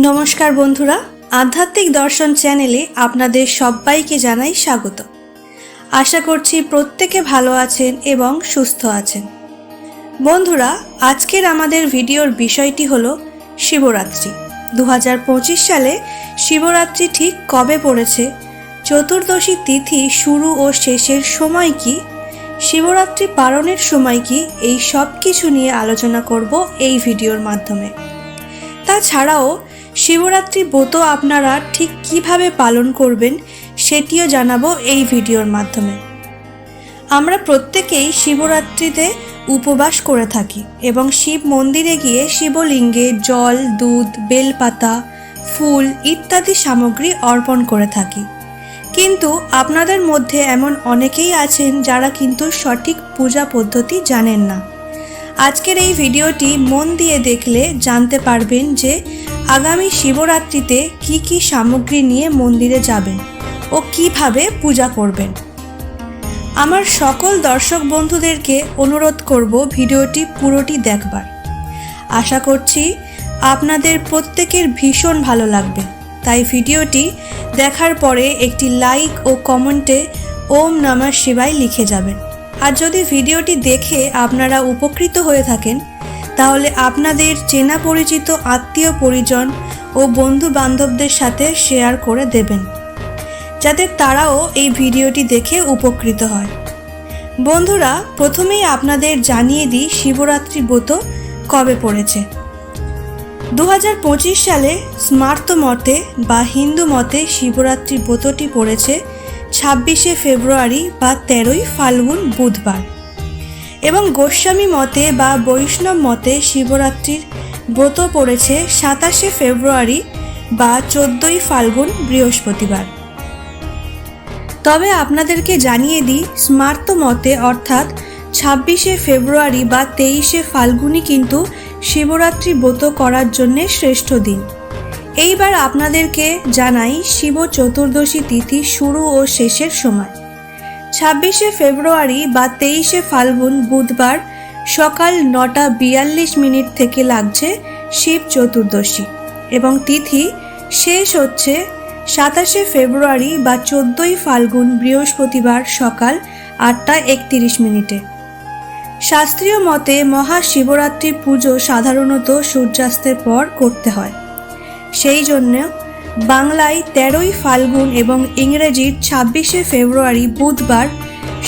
নমস্কার বন্ধুরা, আধ্যাত্মিক দর্শন চ্যানেলে আপনাদের সবাইকে জানাই স্বাগত। আশা করছি প্রত্যেকে ভালো আছেন এবং সুস্থ আছেন। বন্ধুরা, আজকের আমাদের ভিডিওর বিষয়টি হলো শিবরাত্রি। 2025 সালে শিবরাত্রি ঠিক কবে পড়েছে, চতুর্দশী তিথি শুরু ও শেষের সময় কি, শিবরাত্রি পালনের সময় কি, এই সব কিছু নিয়ে আলোচনা করব এই ভিডিওর মাধ্যমে। তাছাড়াও শিবরাত্রি ব্রত আপনারা ঠিক কিভাবে পালন করবেন সেটিও জানাবো এই ভিডিওর মাধ্যমে। আমরা প্রত্যেকেই শিবরাত্রিতে উপবাস করে থাকি এবং শিব মন্দিরে গিয়ে শিবলিঙ্গে জল, দুধ, বেলপাতা, ফুল ইত্যাদি সামগ্রী অর্পণ করে থাকি। কিন্তু আপনাদের মধ্যে এমন অনেকেই আছেন যারা কিন্তু সঠিক পূজা পদ্ধতি জানেন না। আজকের এই ভিডিওটি মন দিয়ে দেখলে জানতে পারবেন যে আগামী শিবরাত্রিতে কি কি সামগ্রী নিয়ে মন্দিরে যাবেন ও কিভাবে পূজা করবেন। আমার সকল দর্শক বন্ধুদেরকে অনুরোধ করব ভিডিওটি পুরোটি দেখবার। আশা করছি আপনাদের প্রত্যেকের ভীষণ ভালো লাগবে, তাই ভিডিওটি দেখার পরে একটি লাইক ও কমেন্টে ওম নমঃ শিবায় লিখে যাবেন। আর যদি ভিডিওটি দেখে আপনারা উপকৃত হয়ে থাকেন তাহলে আপনাদের চেনা পরিচিত আত্মীয় পরিজন ও বন্ধু বান্ধবদের সাথে শেয়ার করে দেবেন, যাতে তারাও এই ভিডিওটি দেখে উপকৃত হয়। বন্ধুরা, প্রথমেই আপনাদের জানিয়ে দিই শিবরাত্রি ব্রত কবে পড়েছে। 2025 সালে স্মার্ত মতে বা হিন্দু মতে শিবরাত্রি ব্রতটি পড়েছে 26শে ফেব্রুয়ারি বা 13ই ফাল্গুন বুধবার, এবং গোস্বামী মতে বা বৈষ্ণব মতে শিবরাত্রির ব্রত পড়েছে 27শে ফেব্রুয়ারি বা 14ই ফাল্গুন বৃহস্পতিবার। তবে আপনাদেরকে জানিয়ে দিই, স্মার্ত মতে অর্থাৎ 26শে ফেব্রুয়ারি বা 23শে ফাল্গুনই কিন্তু শিবরাত্রি ব্রত করার জন্যে শ্রেষ্ঠ দিন। এইবার আপনাদেরকে জানাই শিব চতুর্দশী তিথি শুরু ও শেষের সময়। 26শে ফেব্রুয়ারি বা 23শে ফাল্গুন বুধবার সকাল 9:42 থেকে লাগছে শিব চতুর্দশী এবং তিথি শেষ হচ্ছে 27শে ফেব্রুয়ারি বা 14ই ফাল্গুন বৃহস্পতিবার সকাল 8:31। শাস্ত্রীয় মতে মহাশিবরাত্রি পুজো সাধারণত সূর্যাস্তের পর করতে হয়। সেই জন্য বাংলায় 13ই ফাল্গুন এবং ইংরেজির 26শে ফেব্রুয়ারি বুধবার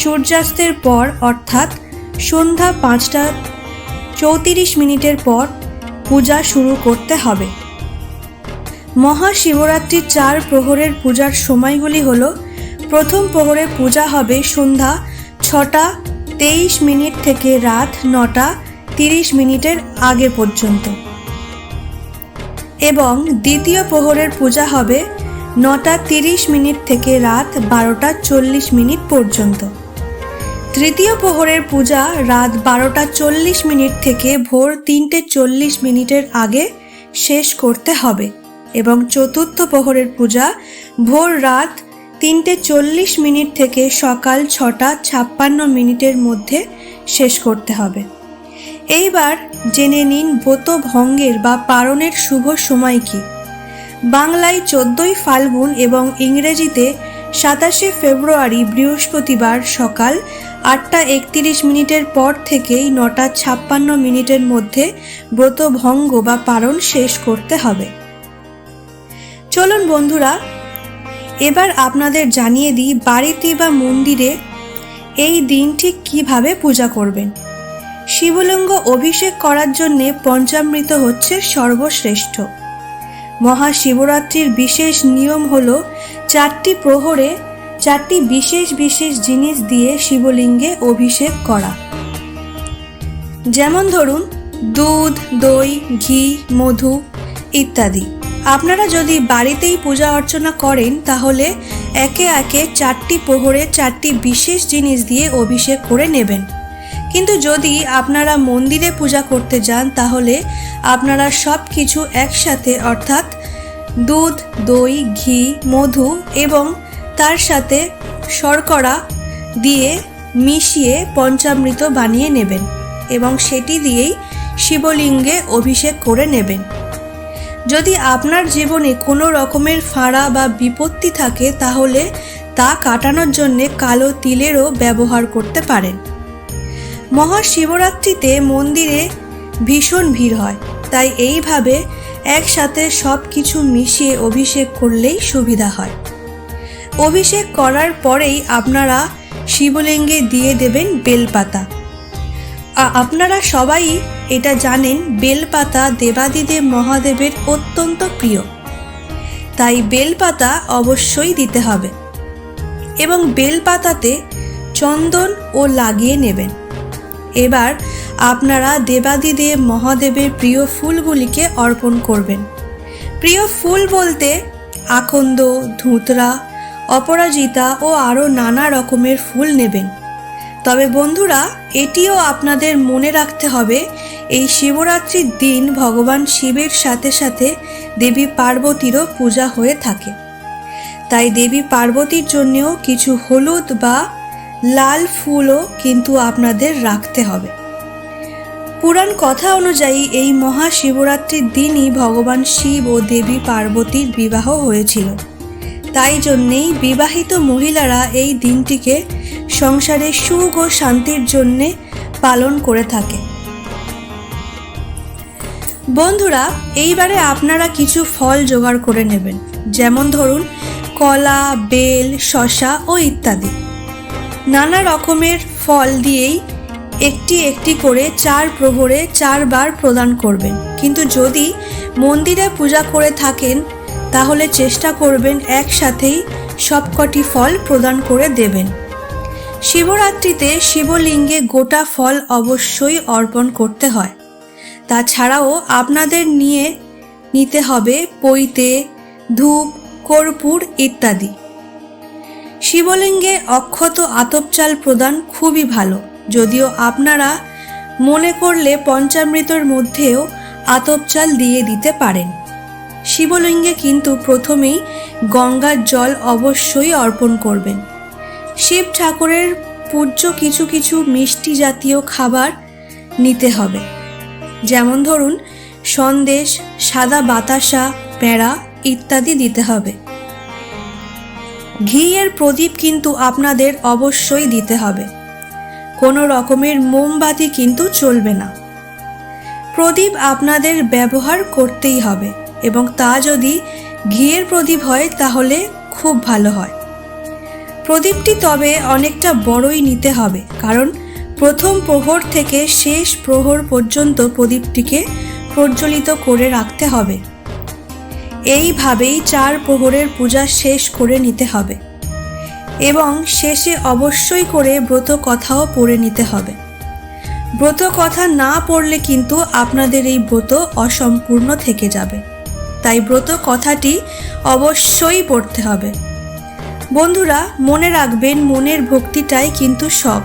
সূর্যাস্তের পর অর্থাৎ সন্ধ্যা 5:34 পর পূজা শুরু করতে হবে। মহাশিবরাত্রির 4 প্রহরের পূজার সময়গুলি হল: প্রথম প্রহরে পূজা হবে সন্ধ্যা 6:23 থেকে রাত 9:30 আগে পর্যন্ত, এবং দ্বিতীয় প্রহরের পূজা হবে 9:30 থেকে রাত 12:40 পর্যন্ত। তৃতীয় প্রহরের পূজা রাত 12:40 থেকে ভোর 3:40 আগে শেষ করতে হবে, এবং চতুর্থ প্রহরের পূজা ভোর রাত 3:40 থেকে সকাল 6:56 মধ্যে শেষ করতে হবে। এইবার জেনে নিন ব্রত ভঙ্গের বা পালনের শুভ সময় কি। বাংলায় 14ই ফাল্গুন এবং ইংরেজিতে 27শে ফেব্রুয়ারি বৃহস্পতিবার সকাল 8:31 পর থেকেই 9:56 মধ্যে ব্রত ভঙ্গ বা পালন শেষ করতে হবে। চলুন বন্ধুরা, এবার আপনাদের জানিয়ে দিই বাড়িতে বা মন্দিরে এই দিন ঠিক কীভাবে পূজা করবেন। শিবলিঙ্গ অভিষেক করার জন্যে পঞ্চামৃত হচ্ছে সর্বশ্রেষ্ঠ। মহাশিবরাত্রির বিশেষ নিয়ম হল 4টি প্রহরে 4টি বিশেষ বিশেষ জিনিস দিয়ে শিবলিঙ্গে অভিষেক করা। যেমন ধরুন দুধ, দই, ঘি, মধু ইত্যাদি। আপনারা যদি বাড়িতেই পূজা অর্চনা করেন তাহলে একে একে 4টি প্রহরে 4টি বিশেষ জিনিস দিয়ে অভিষেক করে নেবেন। কিন্তু যদি আপনারা মন্দিরে পূজা করতে যান তাহলে আপনারা সব কিছু একসাথে অর্থাৎ দুধ, দই, ঘি, মধু এবং তার সাথে শর্করা দিয়ে মিশিয়ে পঞ্চামৃত বানিয়ে নেবেন এবং সেটি দিয়েই শিবলিঙ্গে অভিষেক করে নেবেন। যদি আপনার জীবনে কোনো রকমের ফাঁড়া বা বিপত্তি থাকে তাহলে তা কাটানোর জন্য কালো তিলেরও ব্যবহার করতে পারেন। মহাশিবরাত্রিতে মন্দিরে ভীষণ ভিড় হয়, তাই এইভাবে একসাথে সব কিছু মিশিয়ে অভিষেক করলেই সুবিধা হয়। অভিষেক করার পরেই আপনারা শিবলিঙ্গে দিয়ে দেবেন বেলপাতা। আপনারা সবাই এটা জানেন, বেলপাতা দেবাদিদেব মহাদেবের অত্যন্ত প্রিয়, তাই বেলপাতা অবশ্যই দিতে হবে এবং বেলপাতাতে চন্দন ও লাগিয়ে নেবেন। এবার আপনারা দেবাদিদেব মহাদেবের প্রিয় ফুলগুলিকে অর্পণ করবেন। প্রিয় ফুল বলতে আকন্দ, ধুতরা, অপরাজিতা ও আরও নানা রকমের ফুল নেবেন। তবে বন্ধুরা, এটিও আপনাদের মনে রাখতে হবে, এই শিবরাত্রির দিন ভগবান শিবের সাথে সাথে দেবী পার্বতীরও পূজা হয়ে থাকে, তাই দেবী পার্বতীর জন্যেও কিছু হলুদ বা লাল ফুলও কিন্তু আপনাদের রাখতে হবে। পুরাণ কথা অনুযায়ী এই মহাশিবরাত্রির দিনই ভগবান শিব ও দেবী পার্বতীর বিবাহ হয়েছিল, তাই জন্যেই বিবাহিত মহিলারা এই দিনটিকে সংসারে সুখ ও শান্তির জন্যে পালন করে থাকে। বন্ধুরা, এইবারে আপনারা কিছু ফল জোগাড় করে নেবেন, যেমন ধরুন কলা, বেল, শসা ও ইত্যাদি। নানা রকমের ফল দিয়েই একটি একটি করে 4 প্রহরে 4 বার প্রদান করবেন। কিন্তু যদি মন্দিরে পূজা করে থাকেন তাহলে চেষ্টা করবেন একসাথেই সবকটি ফল প্রদান করে দেবেন। শিবরাত্রিতে শিবলিঙ্গে গোটা ফল অবশ্যই অর্পণ করতে হয়। তাছাড়াও আপনাদের নিতে হবে পৈতে, ধূপ, কর্পূর ইত্যাদি। শিবলিঙ্গে অক্ষত আতপ চাল প্রদান খুবই ভালো, যদিও আপনারা মনে করলে পঞ্চামৃতর মধ্যেও আতপ চাল দিয়ে দিতে পারেন। শিবলিঙ্গে কিন্তু প্রথমেই গঙ্গার জল অবশ্যই অর্পণ করবেন। শিব ঠাকুরের পূজ্য কিছু কিছু মিষ্টি জাতীয় খাবার নিতে হবে, যেমন ধরুন সন্দেশ, সাদা বাতাসা, পেঁড়া ইত্যাদি দিতে হবে। ঘিয়ের প্রদীপ কিন্তু আপনাদের অবশ্যই দিতে হবে, কোনো রকমের মোমবাতি কিন্তু চলবে না। প্রদীপ আপনাদের ব্যবহার করতেই হবে এবং তা যদি ঘিয়ের প্রদীপ হয় তাহলে খুব ভালো হয়। প্রদীপটি তবে অনেকটা বড়ই নিতে হবে, কারণ প্রথম প্রহর থেকে শেষ প্রহর পর্যন্ত প্রদীপটিকে প্রজ্বলিত করে রাখতে হবে। এইভাবেই 4 প্রহরের পূজা শেষ করে নিতে হবে এবং শেষে অবশ্যই করে ব্রত কথাও পড়ে নিতে হবে। ব্রত কথা না পড়লে কিন্তু আপনাদের এই ব্রত অসম্পূর্ণ থেকে যাবে, তাই ব্রত কথাটি অবশ্যই পড়তে হবে। বন্ধুরা, মনে রাখবেন, মনের ভক্তিটাই কিন্তু সব,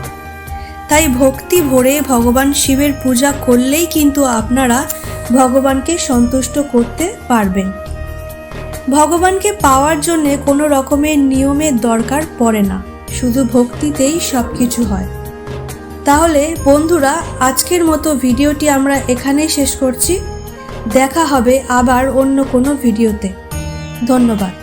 তাই ভক্তি ভরে ভগবান শিবের পূজা করলেই কিন্তু আপনারা ভগবানকে সন্তুষ্ট করতে পারবেন। ভগবানকে পাওয়ার জন্য কোনো রকমের নিয়মের দরকার পড়ে না, শুধু ভক্তিতেই সব কিছু হয়। তাহলে বন্ধুরা, আজকের মতো ভিডিওটি আমরা এখানেই শেষ করছি। দেখা হবে আবার অন্য কোনো ভিডিওতে। ধন্যবাদ।